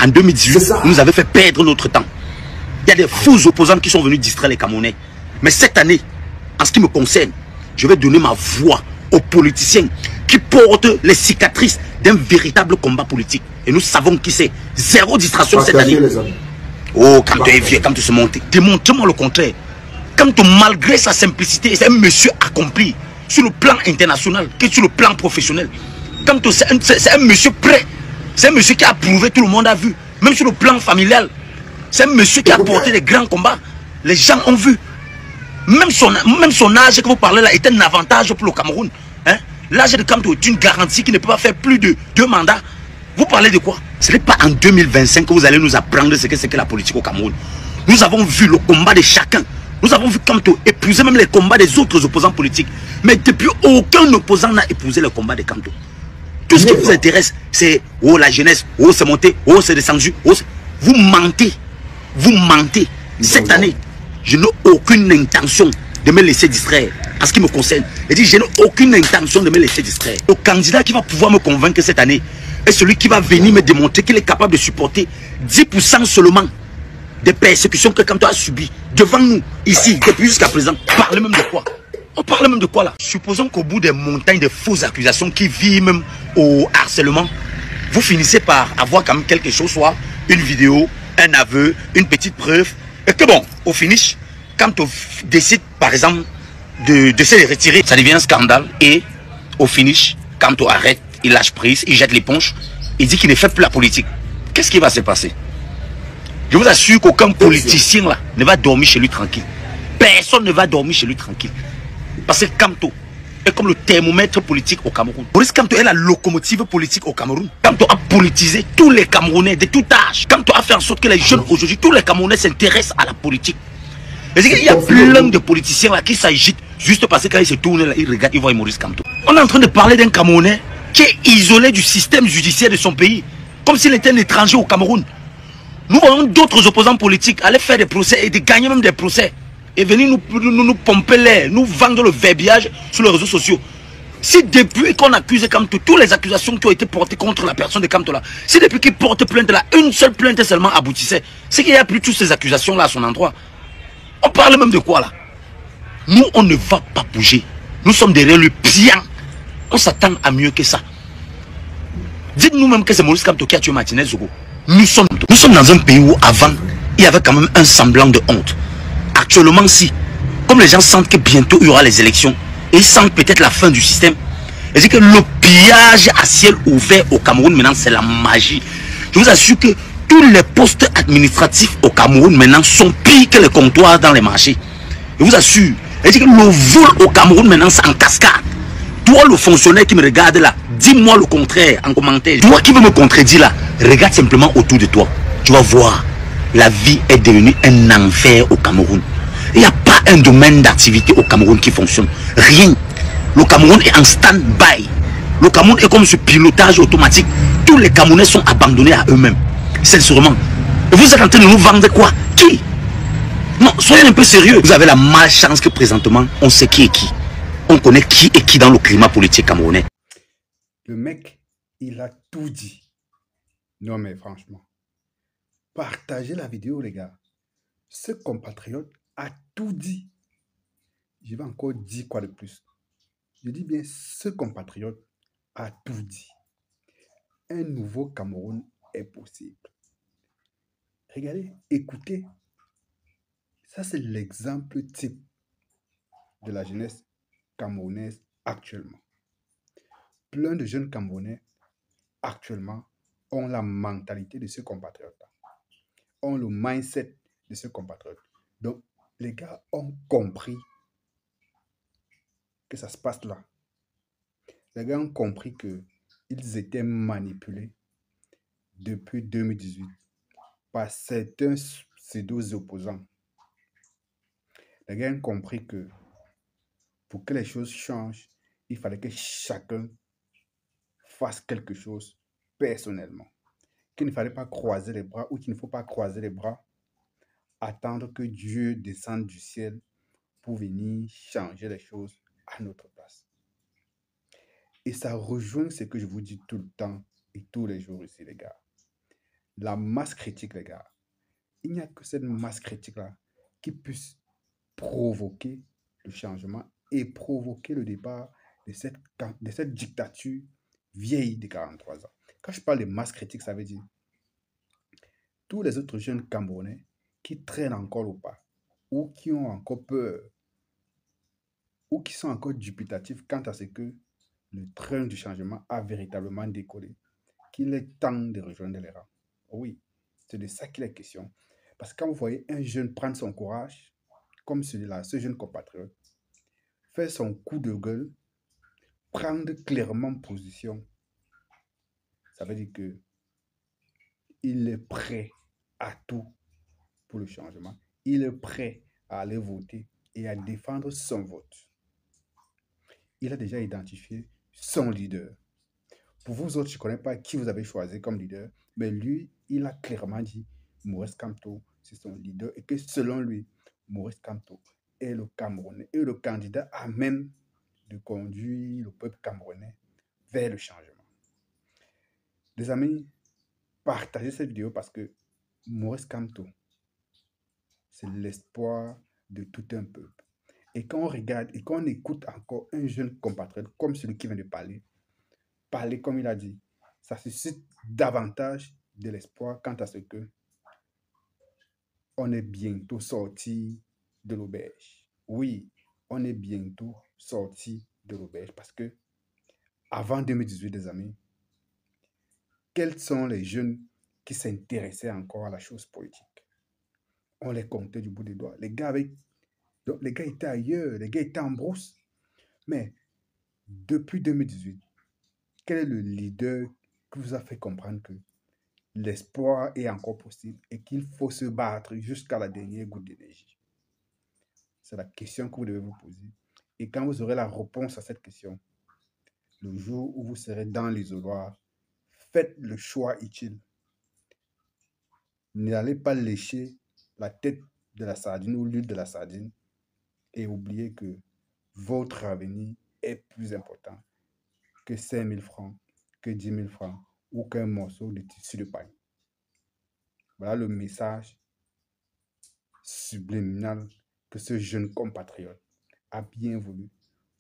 en 2018, nous avait fait perdre notre temps. Il y a des faux opposants qui sont venus distraire les Camerounais. Mais cette année, en ce qui me concerne, je vais donner ma voix aux politiciens qui portent les cicatrices d'un véritable combat politique. Et nous savons qui c'est. Zéro distraction cette année. Oh, quand tu es vieux, quand tu se montes, démontre-moi le contraire. Quand malgré sa simplicité, c'est un monsieur accompli sur le plan international que sur le plan professionnel. Quand c'est un monsieur prêt, c'est un monsieur qui a prouvé, tout le monde a vu, même sur le plan familial. C'est un monsieur qui a porté des grands combats. Les gens ont vu. Même son âge que vous parlez là est un avantage pour le Cameroun. Hein? L'âge de Kamto est une garantie qui ne peut pas faire plus de 2 mandats. Vous parlez de quoi? Ce n'est pas en 2025 que vous allez nous apprendre ce que c'est que la politique au Cameroun. Nous avons vu le combat de chacun. Nous avons vu Kamto épouser même les combats des autres opposants politiques. Mais depuis, aucun opposant n'a épousé le combat de Kamto. Tout ce qui vous intéresse, c'est oh la jeunesse, oh c'est monté, oh c'est descendu. Oh, vous mentez. Vous mentez. Cette année, je n'ai aucune intention de me laisser distraire. En ce qui me concerne, je dis, je n'ai aucune intention de me laisser distraire. Le candidat qui va pouvoir me convaincre cette année est celui qui va venir me démontrer qu'il est capable de supporter 10% seulement des persécutions que Kamto a subies devant nous, ici, depuis jusqu'à présent. On parle même de quoi? On parle même de quoi là? Supposons qu'au bout des montagnes de fausses accusations qui vivent même au harcèlement, vous finissez par avoir quand même quelque chose, soit une vidéo, un aveu, une petite preuve, et que bon, au finish, quand on décide par exemple de se retirer, ça devient un scandale, et au finish, quand on arrête, il lâche prise, il jette l'éponge, il dit qu'il ne fait plus la politique. Qu'est-ce qui va se passer? Je vous assure qu'aucun politicien là ne va dormir chez lui tranquille. Personne ne va dormir chez lui tranquille. Parce que Kamto est comme le thermomètre politique au Cameroun. Boris Kamto est la locomotive politique au Cameroun. Kamto a politisé tous les Camerounais de tout âge. Kamto a fait en sorte que les jeunes aujourd'hui, tous les Camerounais s'intéressent à la politique. Il y a plein de politiciens là qui s'agitent juste parce que quand ils se tournent là, ils regardent, ils voient Maurice Kamto. On est en train de parler d'un Camerounais qui est isolé du système judiciaire de son pays, comme s'il était un étranger au Cameroun. Nous voyons d'autres opposants politiques aller faire des procès et de gagner même des procès. Et venir nous pomper l'air, nous vendre le verbiage sur les réseaux sociaux. Si depuis qu'on accuse Kamto, toutes les accusations qui ont été portées contre la personne de Kamto là, si depuis qu'il porte plainte là, une seule plainte seulement aboutissait, c'est qu'il n'y a plus toutes ces accusations là à son endroit. On parle même de quoi là? Nous, on ne va pas bouger. Nous sommes derrière le bien. On s'attend à mieux que ça. Dites-nous même que c'est Maurice Kamto qui a tué Martinez Zogo. Nous sommes dans un pays où avant, il y avait quand même un semblant de honte. Actuellement, si, comme les gens sentent que bientôt il y aura les élections, et ils sentent peut-être la fin du système, et c'est que le pillage à ciel ouvert au Cameroun maintenant, c'est la magie. Je vous assure que tous les postes administratifs au Cameroun maintenant sont pires que les comptoirs dans les marchés. Je vous assure. Et c'est que le vol au Cameroun maintenant, c'est en cascade. Toi, le fonctionnaire qui me regarde là, dis-moi le contraire en commentaire. Toi qui veux me contredire là, regarde simplement autour de toi. Tu vas voir, la vie est devenue un enfer au Cameroun. Il n'y a pas un domaine d'activité au Cameroun qui fonctionne. Rien. Le Cameroun est en stand-by. Le Cameroun est comme ce pilotage automatique. Tous les Camerounais sont abandonnés à eux-mêmes. Sincèrement. Et vous êtes en train de nous vendre quoi? Qui? Non, soyez un peu sérieux. Vous avez la malchance que présentement, on sait qui est qui. On connaît qui est qui dans le climat politique camerounais. Le mec, il a tout dit. Non mais franchement, partagez la vidéo les gars. Ce compatriote a tout dit. Je vais encore dire quoi de plus. Je dis bien, ce compatriote a tout dit. Un nouveau Cameroun est possible. Regardez, écoutez. Ça, c'est l'exemple type de la jeunesse camerounaise actuellement. Plein de jeunes Camerounais actuellement ont la mentalité de ce compatriote-là, ont le mindset de ce compatriote. Donc, les gars ont compris que ça se passe là. Les gars ont compris qu'ils étaient manipulés depuis 2018 par certains pseudo-opposants. Les gars ont compris que pour que les choses changent, il fallait que chacun fasse quelque chose personnellement. Qu'il ne fallait pas croiser les bras ou qu'il ne faut pas croiser les bras, attendre que Dieu descende du ciel pour venir changer les choses à notre place. Et ça rejoint ce que je vous dis tout le temps et tous les jours ici, les gars. La masse critique, les gars. Il n'y a que cette masse critique-là qui puisse provoquer le changement et provoquer le départ de cette dictature vieille de 43 ans. Quand je parle de masse critique, ça veut dire tous les autres jeunes Camerounais qui traînent encore au pas ou qui ont encore peur ou qui sont encore dubitatifs quant à ce que le train du changement a véritablement décollé, qu'il est temps de rejoindre les rangs. Oui, c'est de ça qu'il est question. Parce que quand vous voyez un jeune prendre son courage, comme celui-là, ce jeune compatriote, faire son coup de gueule, prendre clairement position, ça veut dire que il est prêt à tout pour le changement. Il est prêt à aller voter et à défendre son vote. Il a déjà identifié son leader. Pour vous autres, je ne connais pas qui vous avez choisi comme leader, mais lui, il a clairement dit Maurice Kamto, c'est son leader, et que selon lui, Maurice Kamto est le Camerounais, et le candidat à même de conduire le peuple camerounais vers le changement. Les amis, partagez cette vidéo parce que Maurice Kamto, c'est l'espoir de tout un peuple. Et quand on regarde et quand on écoute encore un jeune compatriote comme celui qui vient de parler comme il a dit, ça suscite davantage de l'espoir quant à ce que on est bientôt sorti de l'auberge. Oui, on est bientôt sorti de l'auberge parce que avant 2018, les amis, quels sont les jeunes qui s'intéressaient encore à la chose politique? On les comptait du bout des doigts. Les gars étaient ailleurs, les gars étaient en brousse. Mais depuis 2018, quel est le leader qui vous a fait comprendre que l'espoir est encore possible et qu'il faut se battre jusqu'à la dernière goutte d'énergie? C'est la question que vous devez vous poser. Et quand vous aurez la réponse à cette question, le jour où vous serez dans l'isoloir, faites le choix utile. N'allez pas lécher la tête de la sardine ou l'huile de la sardine et oubliez que votre avenir est plus important que 5 000 francs, que 10 000 francs ou qu'un morceau de tissu de paille. Voilà le message subliminal que ce jeune compatriote a bien voulu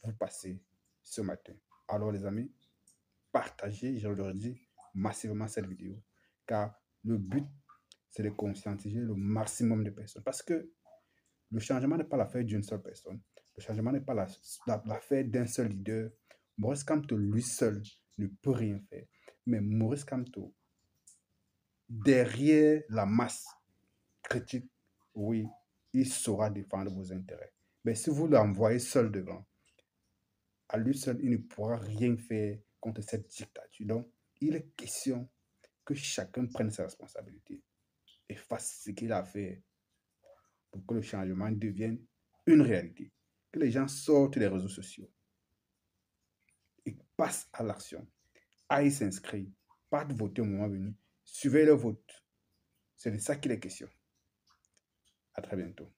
vous passer ce matin. Alors les amis, partagez, je le redis, massivement cette vidéo, car le but, c'est de conscientiser le maximum de personnes. Parce que le changement n'est pas l'affaire d'une seule personne. Le changement n'est pas l'affaire d'un seul leader. Maurice Kamto, lui seul, ne peut rien faire. Mais Maurice Kamto, derrière la masse critique, oui, il saura défendre vos intérêts. Mais si vous l'envoyez seul devant, à lui seul, il ne pourra rien faire contre cette dictature. Donc, il est question que chacun prenne ses responsabilités et fasse ce qu'il a à faire pour que le changement devienne une réalité. Que les gens sortent des réseaux sociaux et passent à l'action, aillent s'inscrire, partent voter au moment venu, suivez le vote. C'est de ça qu'il est question. À très bientôt.